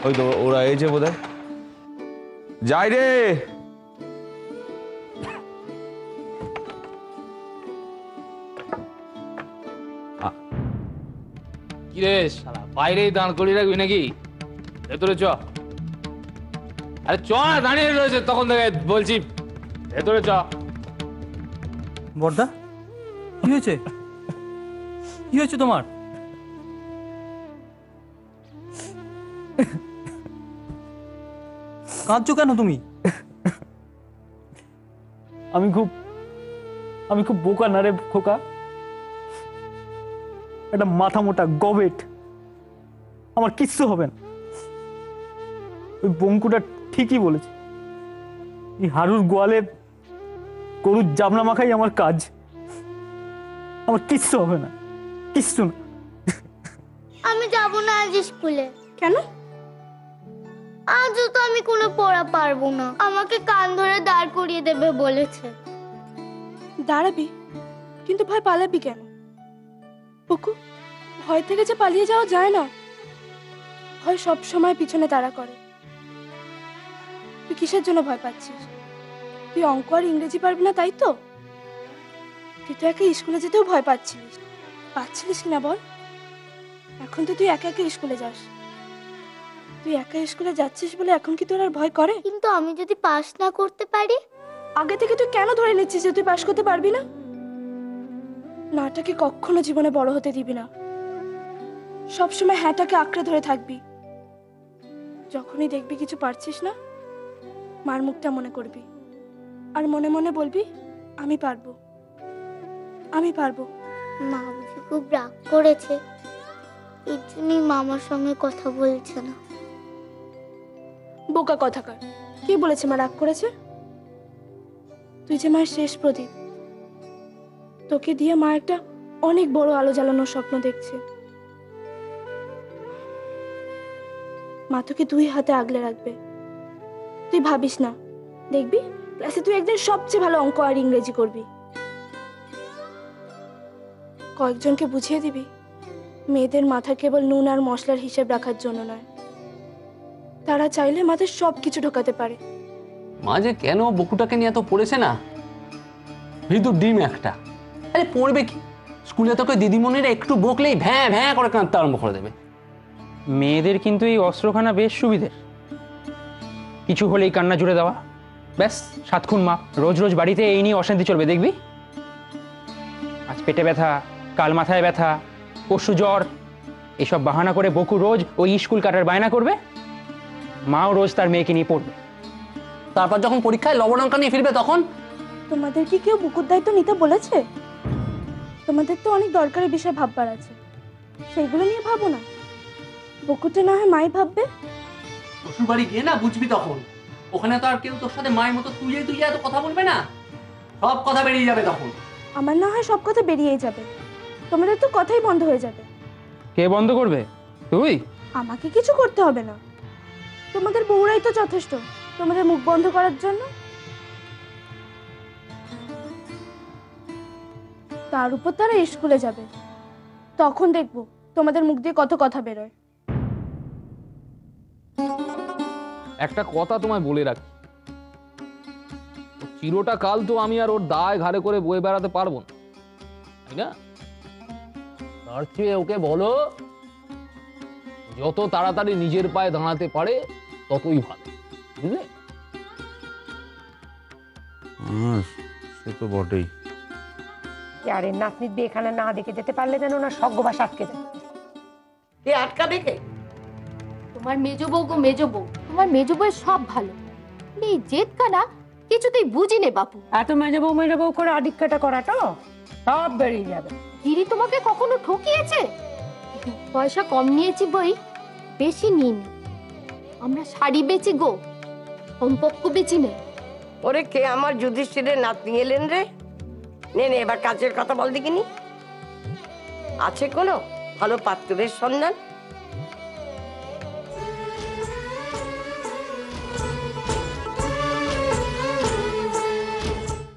ওই তো ওরা এসে বোধহয়। যাই রে। কি রে শালা, বাইরেই দাঁড় করিয়ে রাখবি নাকি? ভেতরে চ। আরে চ না, দাঁড়িয়ে রয়েছে তখন থেকে বলছি, ভেতরে চ। বর্দা, কি হয়েছে? কি হয়েছে তোমার? কাঁদছো কেন তুমি? আমি খুব বোকা না রে খোকা, একটা মাথা মোটা গবেট, আমার কিচ্ছু হবে না। ওই বঙ্কুটা ঠিকই বলেছে, এই হারুর গোয়ালে গরুর জাবনা মাখাই আমার কাজ, আমার কিচ্ছু হবে না, কিচ্ছু না। আমি যাব না আজ স্কুলে। কেন? আজও তো আমি কোনো পড়া পারবো না, আমাকে কান ধরে দাঁড় করিয়ে দেবে বলেছে। দাঁড়াবি, কিন্তু ভয় পালাবি কেন? বুকু, ভয় থেকে যে পালিয়ে যাওয়া যায় না, ভয় সব সময় পিছনে তাড়া করে। তুই কিসের জন্য ভয় পাচ্ছিস? তুই অঙ্ক আর ইংরেজি পারবি না তাই তো? তুই তো একা স্কুলে যেতেও ভয় পাচ্ছিলিস না বল? এখন তো তুই একা একা স্কুলে যাস। তুই একা স্কুলে যাচ্ছিস বলে এখন কি তোর আর ভয় করে? কিন্তু আমি যদি পাস না করতে পারি? আগে থেকে তুই কেন ধরে নিচ্ছিস যে তুই পাস করতে পারবি না? নাটাকে কখনো জীবনে বড় হতে দিবি না, সবসময় হ্যাঁটাকে আঁকড়ে ধরে থাকবি। যখনই দেখবি কিছু পারছিস না, মার মুখটা মনে করবি আর মনে মনে বলবি, আমি পারবো, আমি পারবো। মা বুঝি খুব রাগ করেছে, এর জন্যই মামার সঙ্গে কথা বলছে না। বোকা কথাকার, কি বলেছে মা রাগ করেছে? তুই যে মায়ের শেষ প্রদীপ, তোকে দিয়ে মা একটা অনেক বড় আলো জ্বালানোর স্বপ্ন দেখছে। মা তোকে দুই হাতে আগলে রাখবে, তুই ভাবিস না, দেখবি ক্লাসে তুই একদিন সবচেয়ে ভালো অঙ্ক আর ইংরেজি করবি। কয়েকজনকে বুঝিয়ে দিবি, মেয়েদের মাথা কেবল নুন আর মশলার হিসেব রাখার জন্য নয়, তারা চাইলে মাথায় সবকিছু ঢোকাতে পারে। মা যে কেন বকুটাকে নিয়ে এত পড়েছে না, ভিতর ডিম একটা। আরে পড়বে কি, স্কুলে তোকে দিদিমণিরা একটু বকলেই ভ্যাঁ ভ্যাঁ করে কাঁদতে আরম্ভ করে দেবে। মেয়েদের কিন্তু এই অস্ত্রখানা বেশ সুবিধের, কিছু হলেই কান্না জুড়ে দেওয়া, ব্যাস 7 খুন মাপ। রোজ রোজ বাড়িতে এই নিয়ে অশান্তি চলবে দেখবি। আজ পেটে ব্যথা, কাল মাথায় ব্যথা, পরশু জ্বর, এসব বাহানা করে বকু রোজ ওই স্কুল কাটার বায়না করবে, মাও রোজ তার মেয়েকে নিয়ে পড়বে। তারপর যখন পরীক্ষায় লবণাঙ্ক নিয়ে ফিরবে তখন তোমাদের কি কেউ বুকুর দায়িত্ব নিতে বলেছে? তোমাদের তো অনেক দরকারি বিষয় ভাববার আছে, সেগুলো নিয়ে ভাবো না। বুকুরটা না হয় মাই ভাববে। শ্বশুর বাড়ি গিয়ে না বুঝবি তখন, ওখানে তো আর কেউ তোর সাথে মায়ের মতো তুই এত কথা বলবে না, সব কথা বেরিয়ে যাবে তখন। আমার না হয় সব কথা বেরিয়ে যাবে, তোমাদের তো কথাই বন্ধ হয়ে যাবে। কে বন্ধ করবে? তুই? আমাকে কিছু করতে হবে না, তোমাদের বউরাই তো যথেষ্ট তোমাদের মুখ বন্ধ করার জন্য। তার উপর তারা স্কুলে যাবে, তখন দেখবো তোমাদের মুখ দিয়ে কত কথা বেরোয়। একটা কথা তোমায় বলে রাখি, চিরটা কাল তো আমি আর ওর দায় ঘাড়ে করে বয়ে বেড়াতে পারবো না, তাই না? তার চেয়ে ওকে বলো যত তাড়াতাড়ি নিজের পায়ে দাঁড়াতে পারে ততই ভালো, বুঝলে? সে তো বটেই। আরে নাতনির বিয়ে এখানে না দেখে যেতে পারলে যেন না স্বর্গবাস আটকে যায়। কে আটকাবে কে? তোমার মেজো বউ গো মেজো বউ, তোমার মেজো বউয়ের সব ভালো, এই জেদকানা কিছুতেই বুঝি নে বাপু। এত মেজো বউ করে আদিক্ষাটা করাটা সব বেরিয়ে যাবে। দিদি তোমাকে কখনো ঠকিয়েছে? পয়সা কম নিয়েছি বই, বেশি নিইনি। আমরা শাড়ি বেচি গো, সম্পর্ক বেচি নে। ওরে কে আমার যুধিষ্ঠিরের নাতনি এলেন রে? নে নে এবার কাজের কথা বল দেখিনি। আছে কোনো ভালো পাত্রের সন্ধান?